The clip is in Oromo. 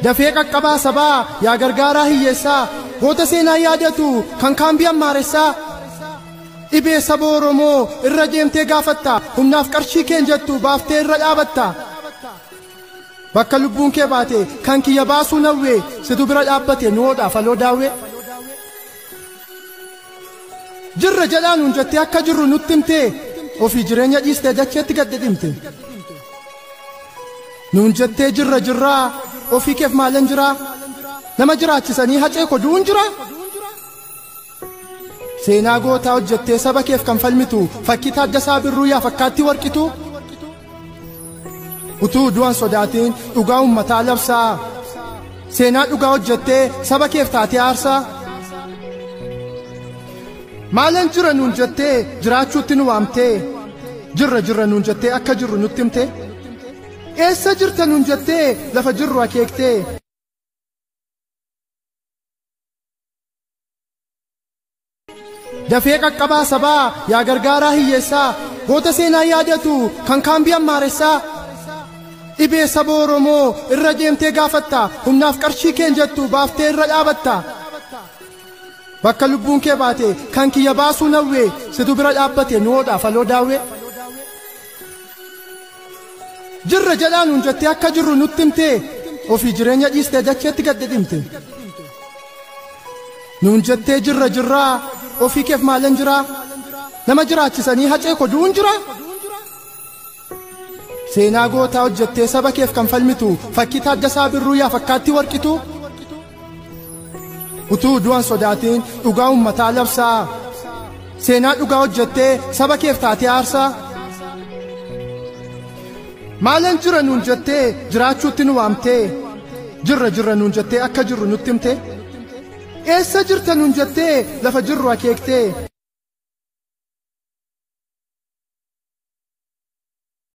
dafee qaqqabaa sabaa yaa gargaaraa hiyyeessaa goota seenaa yaadatu kan kaambii ammaaressaa dhibee saba Oromoo irra deemtee gaafatta humnaaf qarshii keen jettu baaftee irra dhaabatta bakka lubbuun kee baate kan kiyya baasuu nawwee situ bira dhaabbate nuudhaaf aloo daawwee jirra jedhaan nun jettee akka jirru nutti himtee ofii jireenya dhiistee dacheetti gaddidhimte nun jettee jirraa ofii keef maalan jiraa nama jiraachisanii hacee koduun jira seenaa gootaa hojjettee saba keef kan falmitu fakkii Taaddasaa Birruu yaa fakkaatti warqitu utuu du'an sodaatiin dhugaa ummataa labsaa seenaa dhugaa hojjettee saba keef taatee aarsaa maalan jira nun jettee jiraachuutti nu waamtee jirra nun jettee akka jirru nutti himte eessa jirta nun jettee lafa jirru akeektee dafee qaqqabaa sabaa yaa gargaaraa hiyyeessaa goota seenaa yaadatu kan kaambii ammaaressaa dhibee saba Oromoo irra deemtee gaafatta humnaaf qarshii keen jettu baaftee irra dhaabatta bakka lubbuun kee baate kan kiyya baasuu nawwee situ bira dhaabbate nuudhaaf aloo daawwee jirra jedhaan nun jettee akka jirru nutti himtee ofii jireenya dhiistee dacheetti gaddidhimte nun jettee jirraa ofii keef maalan jiraa nama jiraachisanii hacee koduun jira seenaa gootaa hojjettee saba keef kan falmitu fakkii Taaddasaa Birruu yaa fakkaatti warqitu utuu du'an sodaatiin dhugaa ummataa labsaa seenaa dhugaa hojjettee saba keef taatee aarsaa maalan jira nun jettee jiraachuutti nu waamtee jirra nun jettee akka jirru nutti himte eessa jirta nun jettee lafa jirru akeektee